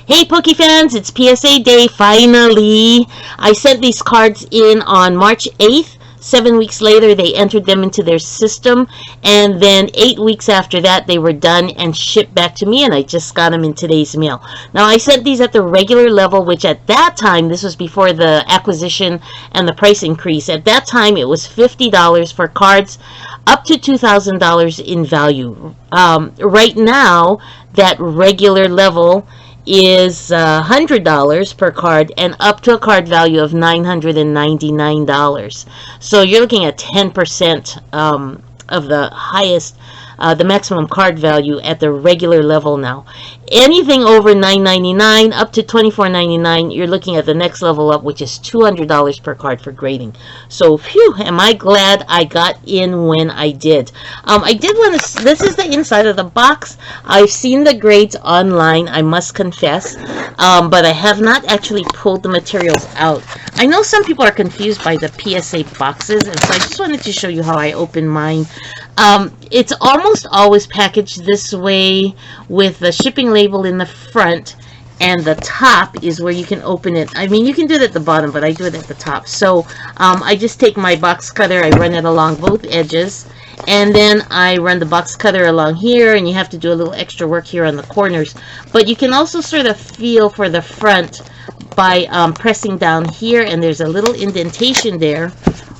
Hey Pokefans, it's PSA day finally. I sent these cards in on March 8th. 7 weeks later, they entered them into their system, and then 8 weeks after that, they were done and shipped back to me, and I just got them in today's mail. Now, I sent these at the regular level, which at that time, this was before the acquisition and the price increase. At that time, it was $50 for cards up to $2,000 in value. Right now, that regular level is $100 per card and up to a card value of $999. So you're looking at 10% of the highest, the maximum card value at the regular level now. Anything over $999 up to $24.99, you're looking at the next level up, which is $200 per card for grading. So, phew, am I glad I got in when I did. I did want to, this is the inside of the box. I've seen the grades online, I must confess, but I have not actually pulled the materials out. I know some people are confused by the PSA boxes, and so I just wanted to show you how I open mine. It's almost always packaged this way with the shipping label in the front, and the top is where you can open it. I mean, you can do it at the bottom, but I do it at the top. So I just take my box cutter, I run it along both edges, and then I run the box cutter along here, and you have to do a little extra work here on the corners. But you can also sort of feel for the front by pressing down here, and there's a little indentation there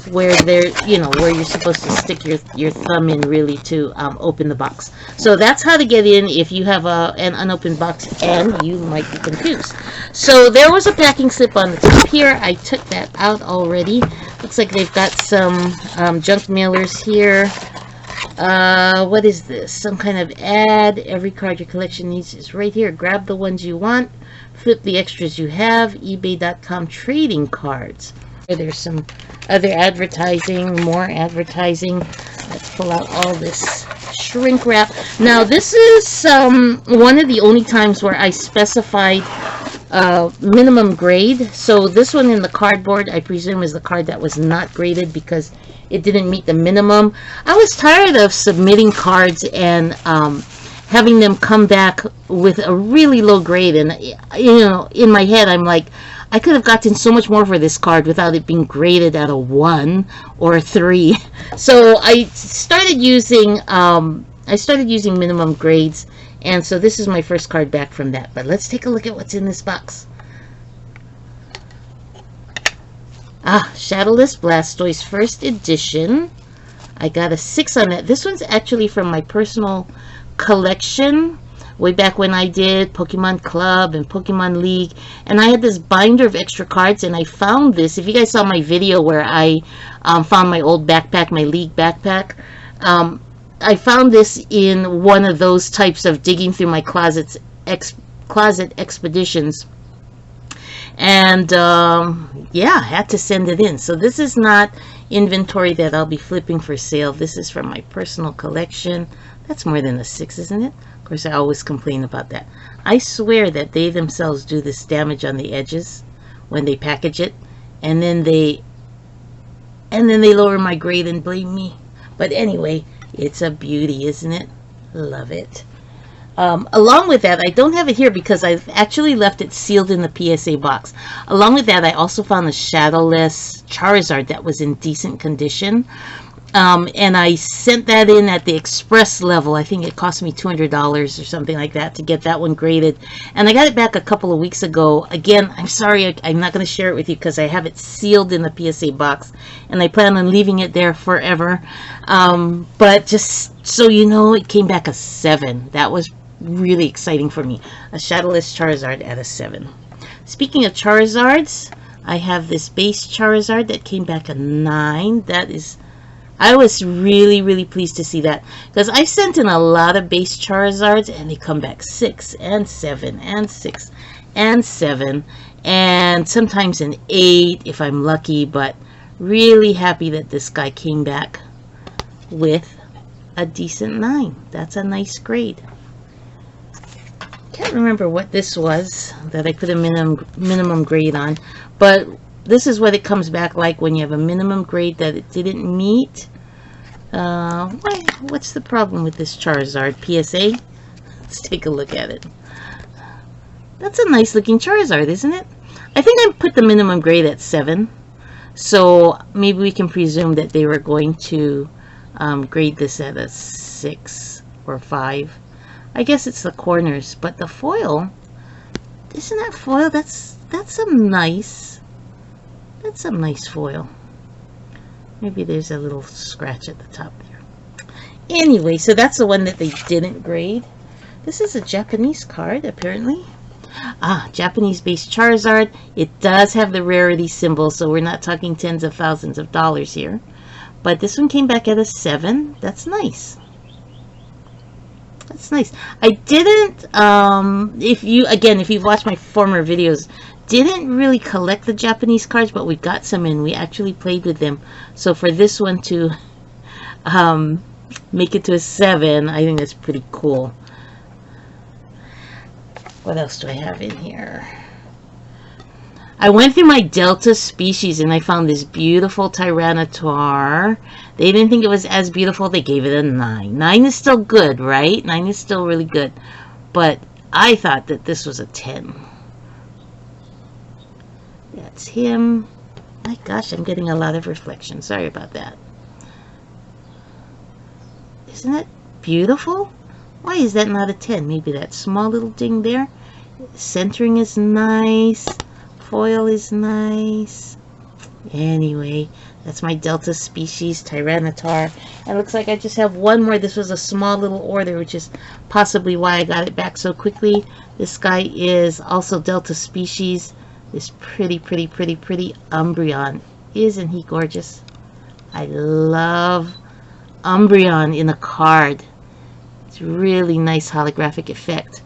where where you're supposed to stick your thumb in really to open the box. So that's how to get in if you have an unopened box and you might be confused. So there was a packing slip on the top here. I took that out already. Looks like they've got some junk mailers here. What is this? Some kind of ad. Every card your collection needs is right here. Grab the ones you want. Flip the extras you have. eBay.com trading cards. There's some other advertising, more advertising. Let's pull out all this shrink wrap. Now, this is one of the only times where I specified minimum grade. So this one in the cardboard, I presume, is the card that was not graded because it didn't meet the minimum. I was tired of submitting cards and having them come back with a really low grade. And, in my head, I'm like, I could have gotten so much more for this card without it being graded at a 1 or a 3. So I started using minimum grades, and so this is my first card back from that. But let's take a look at what's in this box. Shadowless Blastoise first edition. I got a 6 on that. This one's actually from my personal collection way back when I did Pokemon Club and Pokemon League, and I had this binder of extra cards, and I found this. If you guys saw my video where I found my old backpack, my League backpack, I found this in one of those types of digging through my closet expeditions, and yeah, I had to send it in. So this is not inventory that I'll be flipping for sale. This is from my personal collection. That's more than a 6, isn't it? Of course, I always complain about that. I swear that they themselves do this damage on the edges when they package it, and then they lower my grade and blame me. But anyway, it's a beauty, isn't it? Love it. Along with that, I don't have it here because I've actually left it sealed in the PSA box. Along with that, I also found a Shadowless Charizard that was in decent condition. And I sent that in at the express level. I think it cost me $200 or something like that to get that one graded. And I got it back a couple of weeks ago. Again, I'm sorry, I'm not going to share it with you because I have it sealed in the PSA box. And I plan on leaving it there forever. But just so you know, it came back a 7. That was really exciting for me. A Shadowless Charizard at a 7. Speaking of Charizards, I have this base Charizard that came back a 9. I was really, really pleased to see that because I sent in a lot of base Charizards and they come back 6 and 7 and 6 and 7 and sometimes an 8 if I'm lucky, but really happy that this guy came back with a decent 9. That's a nice grade. Can't remember what this was that I put a minimum grade on, but this is what it comes back like when you have a minimum grade that it didn't meet. What's the problem with this Charizard? PSA? Let's take a look at it. That's a nice looking Charizard, isn't it? I think I put the minimum grade at 7. So maybe we can presume that they were going to grade this at a 6 or 5. I guess it's the corners, but the foil, isn't that foil? That's some nice foil. Maybe there's a little scratch at the top there. Anyway, so that's the one that they didn't grade. This is a Japanese card, apparently. Japanese-based Charizard. It does have the rarity symbol, so we're not talking tens of thousands of dollars here. But this one came back at a 7. That's nice. That's nice. I didn't, if you've watched my former videos, didn't really collect the Japanese cards, but we got some and we actually played with them. So for this one to make it to a 7, I think that's pretty cool. What else do I have in here? I went through my Delta species and I found this beautiful Tyranitar. They didn't think it was as beautiful. They gave it a 9. 9 is still good, right? 9 is still really good. But I thought that this was a 10. That's him. My gosh, I'm getting a lot of reflection. Sorry about that. Isn't it beautiful? Why is that not a 10? Maybe that small little ding there. Centering is nice. Foil is nice. Anyway, that's my Delta species Tyranitar. It looks like I just have one more. This was a small little order, which is possibly why I got it back so quickly. This guy is also Delta species. This pretty Umbreon. Isn't he gorgeous? I love Umbreon in a card. It's really nice holographic effect.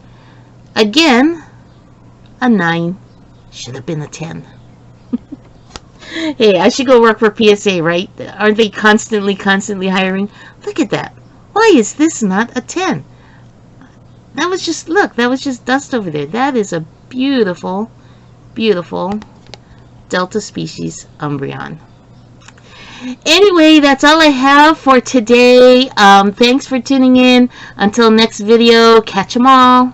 Again, a 9. Should have been a 10. Hey, I should go work for PSA, right? Aren't they constantly hiring? Look at that. Why is this not a 10? That was just, look, that was just dust over there. That is a beautiful Delta species Umbreon. Anyway, that's all I have for today. Thanks for tuning in. Until next video, catch 'em all.